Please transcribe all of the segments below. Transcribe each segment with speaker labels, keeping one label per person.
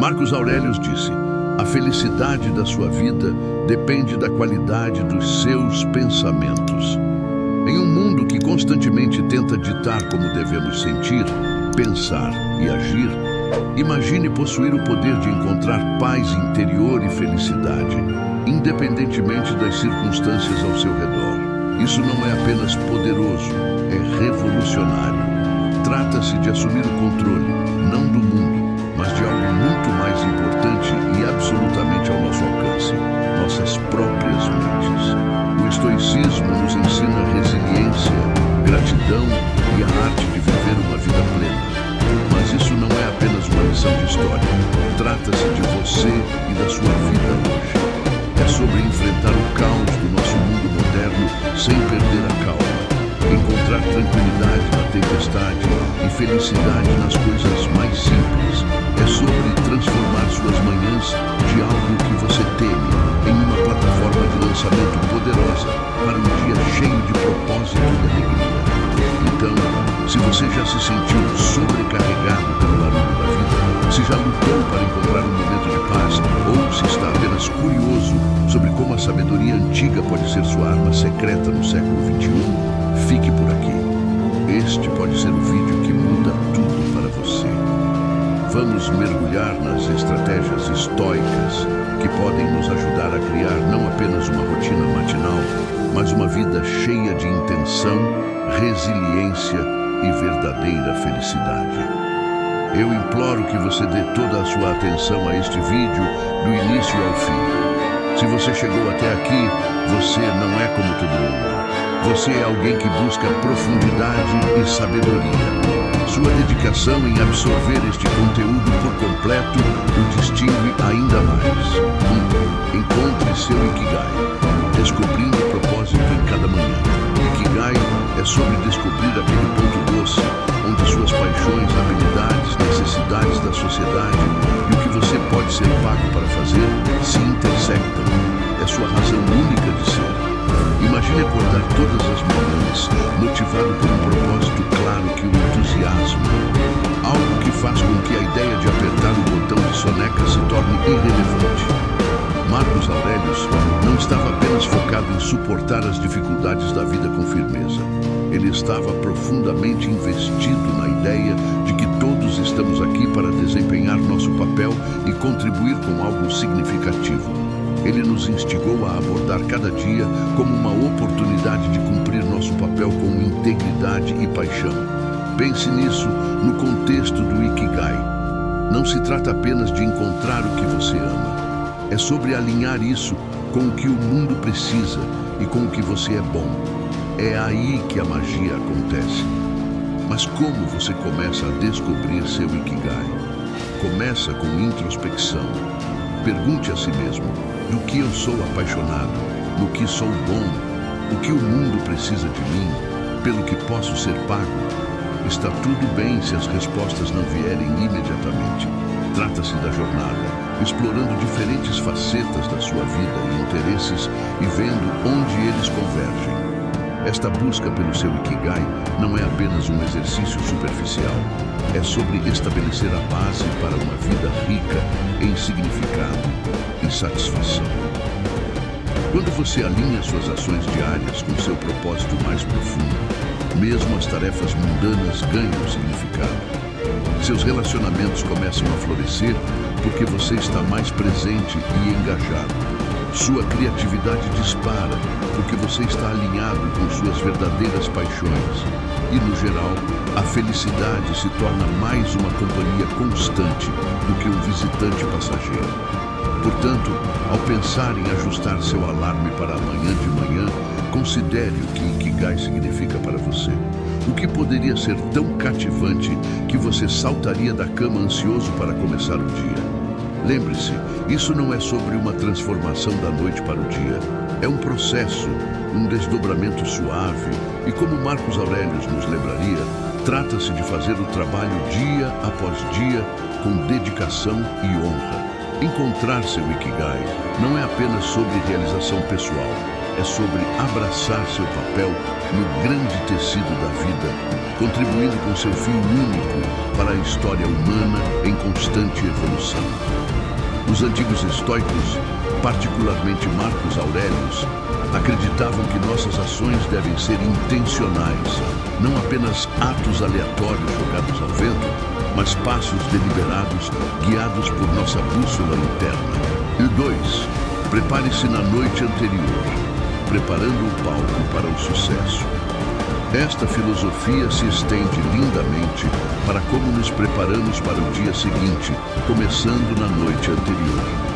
Speaker 1: Marcos Aurelius disse: a felicidade da sua vida depende da qualidade dos seus pensamentos. Em um mundo que constantemente tenta ditar como devemos sentir, pensar e agir, imagine possuir o poder de encontrar paz interior e felicidade, independentemente das circunstâncias ao seu redor. Isso não é apenas poderoso, é revolucionário. Trata-se de assumir o controle, não do mundo, mas de algo muito mais importante e absolutamente ao nosso alcance: nossas próprias mentes. O estoicismo nos ensina resiliência, gratidão e a arte de viver uma vida plena. Mas isso não é apenas uma lição de história. Trata-se de você e da sua vida hoje. É sobre enfrentar o caos do nosso mundo moderno sem perder a calma. Encontrar tranquilidade na tempestade e felicidade nas coisas mais simples. É sobre transformar suas manhãs de algo que você teme em uma plataforma de lançamento poderosa para um dia cheio de propósito e alegria. Então, se você já se sentiu sobrecarregado pelo barulho da vida, se já lutou para encontrar um momento de paz, ou se está apenas curioso sobre como a sabedoria antiga pode ser sua arma secreta no século XXI, fique por aqui. Este pode ser o vídeo que muda tudo para você. Vamos mergulhar nas estratégias estoicas que podem nos ajudar a criar não apenas uma rotina matinal, mas uma vida cheia de intenção, resiliência e verdadeira felicidade. Eu imploro que você dê toda a sua atenção a este vídeo do início ao fim. Se você chegou até aqui, você não é como todo mundo. Você é alguém que busca profundidade e sabedoria. Sua dedicação em absorver este conteúdo por completo o distingue ainda mais. Encontre seu Ikigai, descobrindo o propósito em cada manhã. Ikigai é sobre descobrir aquele ponto doce, onde suas paixões, habilidades, necessidades da sociedade e o que você pode ser pago para fazer se intersectam. É sua razão única de ser. Imagine acordar todas as manhãs motivado por um propósito claro que o entusiasma. Algo que faz com que a ideia de apertar o botão de soneca se torne irrelevante. Marcos Aurelius não estava apenas focado em suportar as dificuldades da vida com firmeza. Ele estava profundamente investido na ideia de que todos estamos aqui para desempenhar nosso papel e contribuir com algo significativo. Ele nos instigou a abordar cada dia como uma oportunidade de cumprir nosso papel com integridade e paixão. Pense nisso no contexto do Ikigai. Não se trata apenas de encontrar o que você ama. É sobre alinhar isso com o que o mundo precisa e com o que você é bom. É aí que a magia acontece. Mas como você começa a descobrir seu Ikigai? Começa com introspecção. Pergunte a si mesmo: do que eu sou apaixonado? No que sou bom? O que o mundo precisa de mim? Pelo que posso ser pago? Está tudo bem se as respostas não vierem imediatamente. Trata-se da jornada, explorando diferentes facetas da sua vida e interesses e vendo onde eles convergem. Esta busca pelo seu Ikigai não é apenas um exercício superficial. É sobre estabelecer a base para uma vida rica em significado e satisfação. Quando você alinha suas ações diárias com seu propósito mais profundo, mesmo as tarefas mundanas ganham significado. Seus relacionamentos começam a florescer porque você está mais presente e engajado. Sua criatividade dispara porque você está alinhado com suas verdadeiras paixões. E, no geral, a felicidade se torna mais uma companhia constante do que um visitante passageiro. Portanto, ao pensar em ajustar seu alarme para amanhã de manhã, considere o que Ikigai significa para você. O que poderia ser tão cativante que você saltaria da cama ansioso para começar o dia? Lembre-se, isso não é sobre uma transformação da noite para o dia. É um processo, um desdobramento suave, e como Marcos Aurelius nos lembraria, trata-se de fazer o trabalho dia após dia com dedicação e honra. Encontrar seu Ikigai não é apenas sobre realização pessoal, é sobre abraçar seu papel no grande tecido da vida, contribuindo com seu fio único para a história humana em constante evolução. Os antigos estoicos, particularmente Marcos Aurelius, acreditavam que nossas ações devem ser intencionais, não apenas atos aleatórios jogados ao vento, mas passos deliberados guiados por nossa bússola interna. E 2. Prepare-se na noite anterior, preparando o palco para o sucesso. Esta filosofia se estende lindamente para como nos preparamos para o dia seguinte, começando na noite anterior.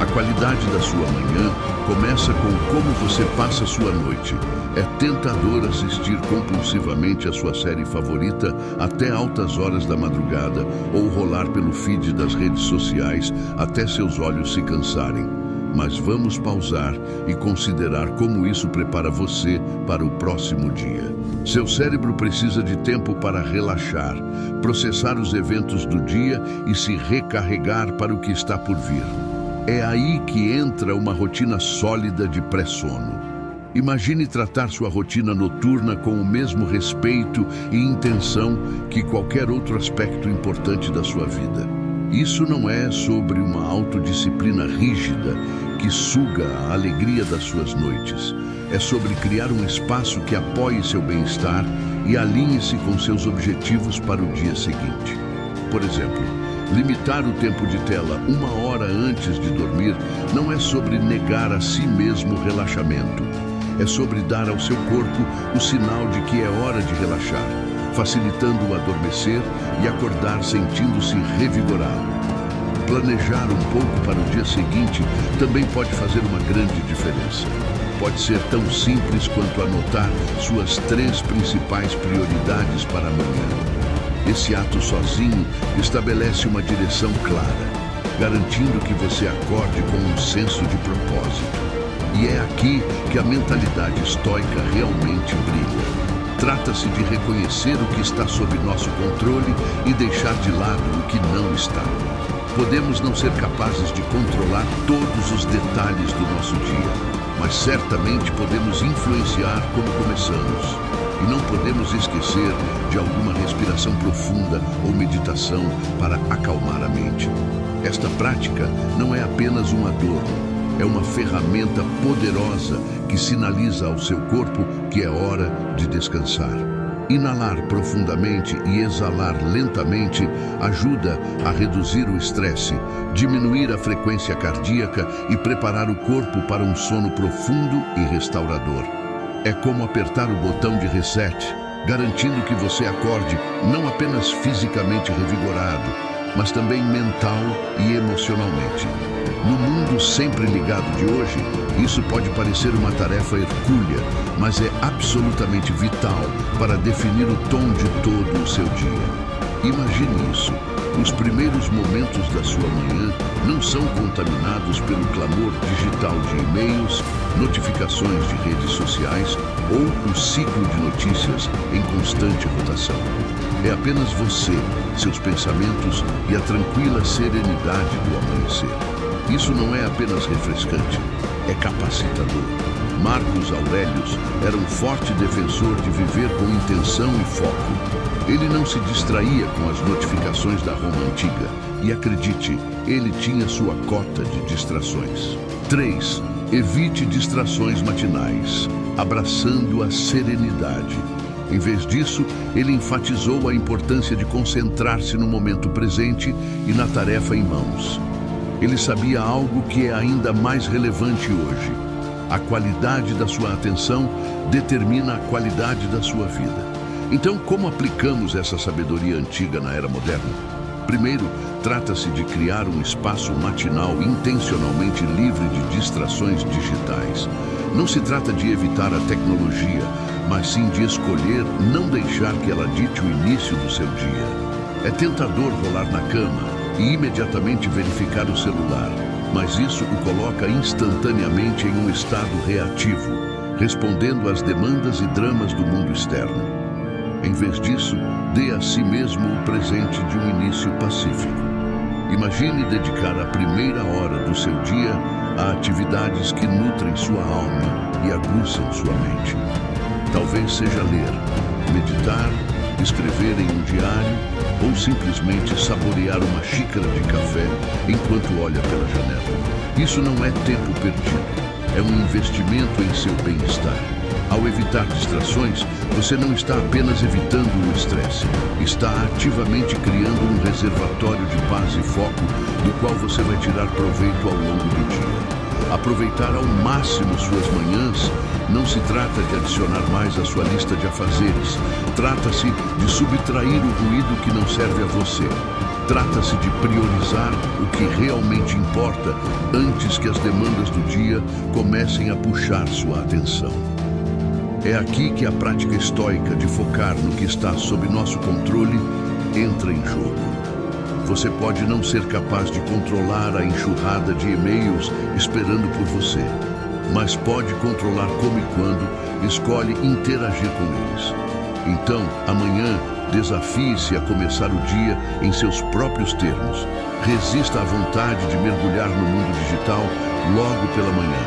Speaker 1: A qualidade da sua manhã começa com como você passa sua noite. É tentador assistir compulsivamente a sua série favorita até altas horas da madrugada ou rolar pelo feed das redes sociais até seus olhos se cansarem. Mas vamos pausar e considerar como isso prepara você para o próximo dia. Seu cérebro precisa de tempo para relaxar, processar os eventos do dia e se recarregar para o que está por vir. É aí que entra uma rotina sólida de pré-sono. Imagine tratar sua rotina noturna com o mesmo respeito e intenção que qualquer outro aspecto importante da sua vida. Isso não é sobre uma autodisciplina rígida que suga a alegria das suas noites. É sobre criar um espaço que apoie seu bem-estar e alinhe-se com seus objetivos para o dia seguinte. Por exemplo, limitar o tempo de tela 1 hora antes de dormir não é sobre negar a si mesmo o relaxamento. É sobre dar ao seu corpo o sinal de que é hora de relaxar, facilitando-o adormecer e acordar sentindo-se revigorado. Planejar um pouco para o dia seguinte também pode fazer uma grande diferença. Pode ser tão simples quanto anotar suas 3 principais prioridades para amanhã. Esse ato sozinho estabelece uma direção clara, garantindo que você acorde com um senso de propósito. E é aqui que a mentalidade estoica realmente brilha. Trata-se de reconhecer o que está sob nosso controle e deixar de lado o que não está. Podemos não ser capazes de controlar todos os detalhes do nosso dia, mas certamente podemos influenciar como começamos. E não podemos esquecer de alguma respiração profunda ou meditação para acalmar a mente. Esta prática não é apenas um adorno, é uma ferramenta poderosa que sinaliza ao seu corpo que é hora de descansar. Inalar profundamente e exalar lentamente ajuda a reduzir o estresse, diminuir a frequência cardíaca e preparar o corpo para um sono profundo e restaurador. É como apertar o botão de reset, garantindo que você acorde não apenas fisicamente revigorado, mas também mental e emocionalmente. No mundo sempre ligado de hoje, isso pode parecer uma tarefa hercúlea, mas é absolutamente vital para definir o tom de todo o seu dia. Imagine isso. Os primeiros momentos da sua manhã não são contaminados pelo clamor digital de e-mails, notificações de redes sociais ou o ciclo de notícias em constante rotação. É apenas você, seus pensamentos e a tranquila serenidade do amanhecer. Isso não é apenas refrescante, é capacitador. Marcos Aurelius era um forte defensor de viver com intenção e foco. Ele não se distraía com as notificações da Roma antiga. E acredite, ele tinha sua cota de distrações. 3. Evite distrações matinais, abraçando a serenidade. Em vez disso, ele enfatizou a importância de concentrar-se no momento presente e na tarefa em mãos. Ele sabia algo que é ainda mais relevante hoje. A qualidade da sua atenção determina a qualidade da sua vida. Então, como aplicamos essa sabedoria antiga na era moderna? Primeiro, trata-se de criar um espaço matinal intencionalmente livre de distrações digitais. Não se trata de evitar a tecnologia, mas sim de escolher não deixar que ela dite o início do seu dia. É tentador rolar na cama e imediatamente verificar o celular, mas isso o coloca instantaneamente em um estado reativo, respondendo às demandas e dramas do mundo externo. Em vez disso, dê a si mesmo o presente de um início pacífico. Imagine dedicar a primeira hora do seu dia a atividades que nutrem sua alma e aguçam sua mente. Talvez seja ler, meditar escrever em um diário ou simplesmente saborear uma xícara de café enquanto olha pela janela. Isso não é tempo perdido, é um investimento em seu bem-estar. Ao evitar distrações, você não está apenas evitando o estresse, está ativamente criando um reservatório de paz e foco do qual você vai tirar proveito ao longo do dia. Aproveitar ao máximo suas manhãs não se trata de adicionar mais à sua lista de afazeres, trata-se de subtrair o ruído que não serve a você. Trata-se de priorizar o que realmente importa antes que as demandas do dia comecem a puxar sua atenção. É aqui que a prática estoica de focar no que está sob nosso controle entra em jogo. Você pode não ser capaz de controlar a enxurrada de e-mails esperando por você, mas pode controlar como e quando escolhe interagir com eles. Então, amanhã, desafie-se a começar o dia em seus próprios termos. Resista à vontade de mergulhar no mundo digital logo pela manhã.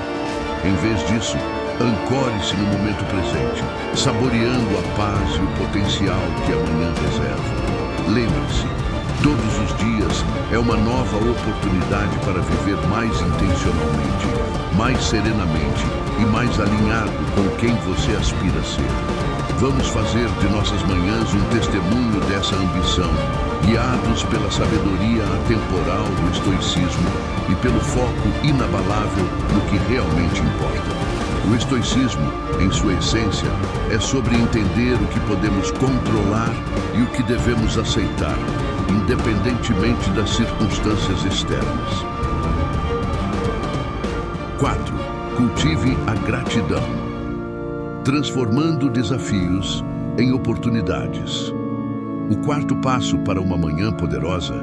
Speaker 1: Em vez disso, ancore-se no momento presente, saboreando a paz e o potencial que amanhã reserva. Lembre-se, todos os dias é uma nova oportunidade para viver mais intencionalmente, mais serenamente e mais alinhado com quem você aspira a ser. Vamos fazer de nossas manhãs um testemunho dessa ambição, guiados pela sabedoria atemporal do estoicismo e pelo foco inabalável no que realmente importa. O estoicismo, em sua essência, é sobre entender o que podemos controlar e o que devemos aceitar, independentemente das circunstâncias externas. 4. Cultive a gratidão, transformando desafios em oportunidades. O quarto passo para uma manhã poderosa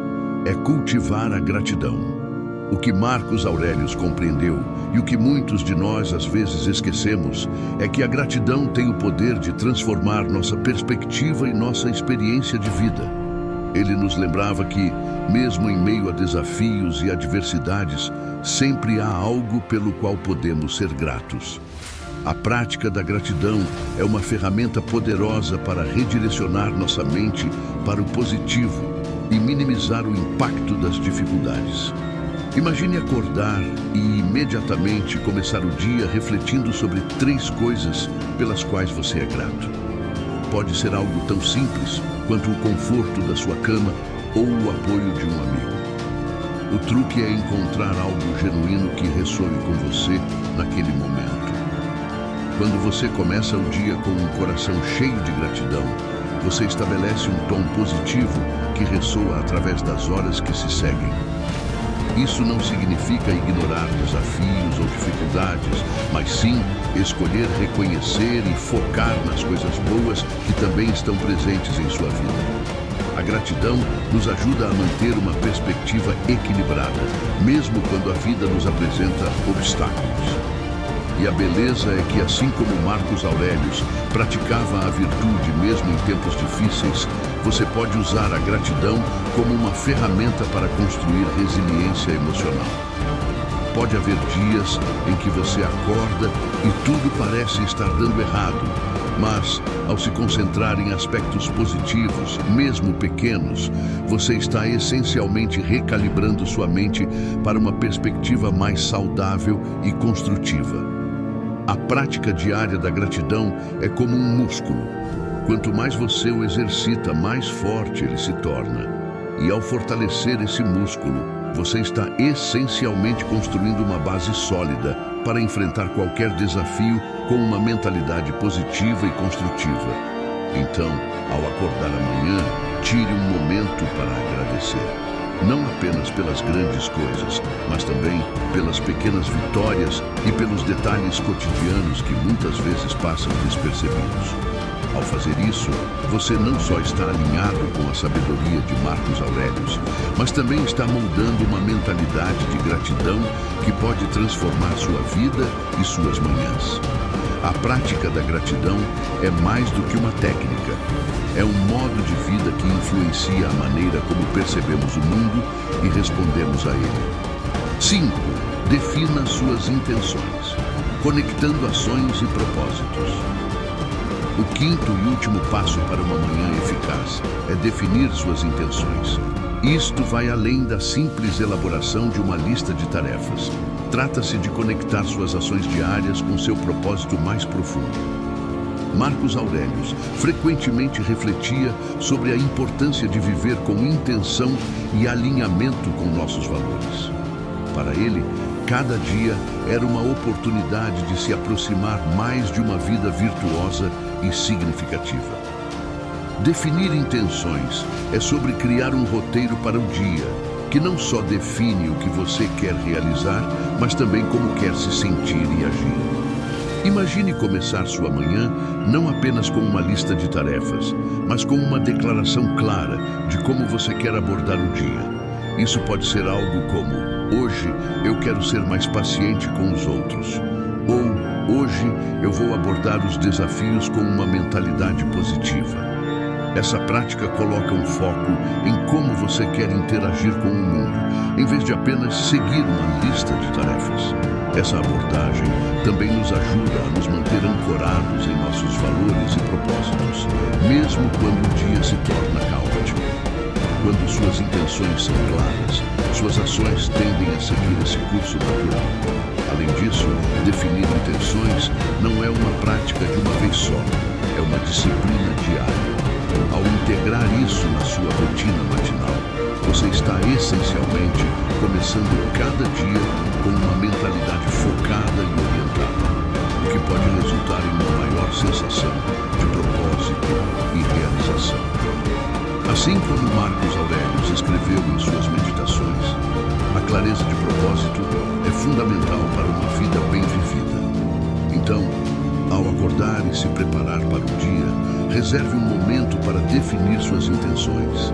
Speaker 1: é cultivar a gratidão. O que Marcos Aurelius compreendeu e o que muitos de nós às vezes esquecemos é que a gratidão tem o poder de transformar nossa perspectiva e nossa experiência de vida. Ele nos lembrava que, mesmo em meio a desafios e adversidades, sempre há algo pelo qual podemos ser gratos. A prática da gratidão é uma ferramenta poderosa para redirecionar nossa mente para o positivo e minimizar o impacto das dificuldades. Imagine acordar e imediatamente começar o dia refletindo sobre 3 coisas pelas quais você é grato. Pode ser algo tão simples quanto o conforto da sua cama ou o apoio de um amigo. O truque é encontrar algo genuíno que ressoe com você naquele momento. Quando você começa o dia com um coração cheio de gratidão, você estabelece um tom positivo que ressoa através das horas que se seguem. Isso não significa ignorar desafios ou dificuldades, mas sim escolher reconhecer e focar nas coisas boas que também estão presentes em sua vida. A gratidão nos ajuda a manter uma perspectiva equilibrada, mesmo quando a vida nos apresenta obstáculos. E a beleza é que, assim como Marcos Aurelius praticava a virtude mesmo em tempos difíceis, você pode usar a gratidão como uma ferramenta para construir resiliência emocional. Pode haver dias em que você acorda e tudo parece estar dando errado, mas, ao se concentrar em aspectos positivos, mesmo pequenos, você está essencialmente recalibrando sua mente para uma perspectiva mais saudável e construtiva. A prática diária da gratidão é como um músculo. Quanto mais você o exercita, mais forte ele se torna. E ao fortalecer esse músculo, você está essencialmente construindo uma base sólida para enfrentar qualquer desafio com uma mentalidade positiva e construtiva. Então, ao acordar amanhã, tire um momento para agradecer. Não apenas pelas grandes coisas, mas também pelas pequenas vitórias e pelos detalhes cotidianos que muitas vezes passam despercebidos. Ao fazer isso, você não só está alinhado com a sabedoria de Marcos Aurelius, mas também está moldando uma mentalidade de gratidão que pode transformar sua vida e suas manhãs. A prática da gratidão é mais do que uma técnica. É um modo de vida que influencia a maneira como percebemos o mundo e respondemos a ele. 5. Defina suas intenções, conectando ações e propósitos. O quinto e último passo para uma manhã eficaz é definir suas intenções. Isto vai além da simples elaboração de uma lista de tarefas. Trata-se de conectar suas ações diárias com seu propósito mais profundo. Marcos Aurelius frequentemente refletia sobre a importância de viver com intenção e alinhamento com nossos valores. Para ele, cada dia era uma oportunidade de se aproximar mais de uma vida virtuosa e significativa. Definir intenções é sobre criar um roteiro para o dia, que não só define o que você quer realizar, mas também como quer se sentir e agir. Imagine começar sua manhã não apenas com uma lista de tarefas, mas com uma declaração clara de como você quer abordar o dia. Isso pode ser algo como: hoje eu quero ser mais paciente com os outros. Ou hoje eu vou abordar os desafios com uma mentalidade positiva. Essa prática coloca um foco em como você quer interagir com o mundo, em vez de apenas seguir uma lista de tarefas. Essa abordagem também nos ajuda a nos manter ancorados em nossos valores e propósitos, mesmo quando o dia se torna caótico. Quando suas intenções são claras, suas ações tendem a seguir esse curso natural. Além disso, definir intenções não é uma prática de uma vez só, é uma disciplina diária. Ao integrar isso na sua rotina matinal, você está essencialmente começando cada dia com uma mentalidade focada e orientada, o que pode resultar em uma maior sensação de propósito e realização. Assim como Marcos Aurelius escreveu em suas meditações, a clareza de propósito é fundamental para uma vida bem vivida. Então, ao acordar e se preparar para o dia, reserve um momento para definir suas intenções.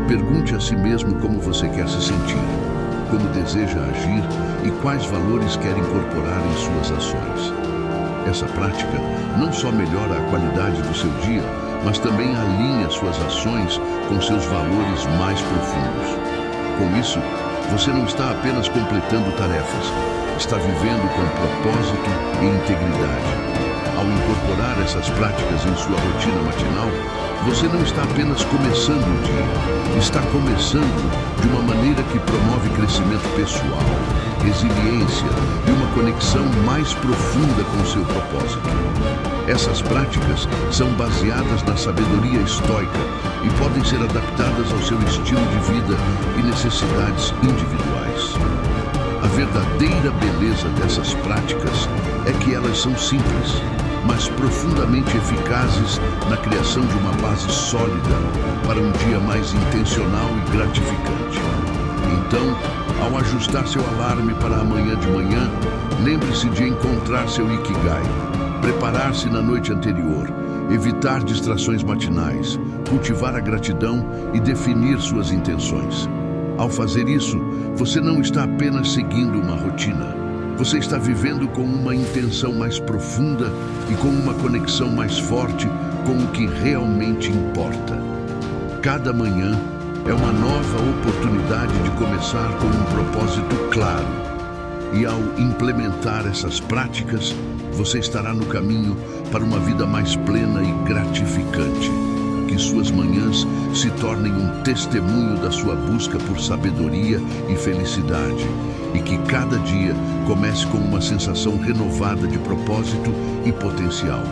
Speaker 1: Pergunte a si mesmo como você quer se sentir, como deseja agir e quais valores quer incorporar em suas ações. Essa prática não só melhora a qualidade do seu dia, mas também alinha suas ações com seus valores mais profundos. Com isso, você não está apenas completando tarefas, está vivendo com propósito e integridade. Ao incorporar essas práticas em sua rotina matinal, você não está apenas começando o dia, está começando de uma maneira que promove crescimento pessoal, resiliência e uma conexão mais profunda com seu propósito. Essas práticas são baseadas na sabedoria estoica e podem ser adaptadas ao seu estilo de vida e necessidades individuais. A verdadeira beleza dessas práticas é que elas são simples, mas profundamente eficazes na criação de uma base sólida para um dia mais intencional e gratificante. Então, ao ajustar seu alarme para amanhã de manhã, lembre-se de encontrar seu Ikigai, preparar-se na noite anterior, evitar distrações matinais, cultivar a gratidão e definir suas intenções. Ao fazer isso, você não está apenas seguindo uma rotina. Você está vivendo com uma intenção mais profunda e com uma conexão mais forte com o que realmente importa. Cada manhã é uma nova oportunidade de começar com um propósito claro. E ao implementar essas práticas, você estará no caminho para uma vida mais plena e gratificante. Que suas manhãs se tornem um testemunho da sua busca por sabedoria e felicidade, e que cada dia comece com uma sensação renovada de propósito e potencial.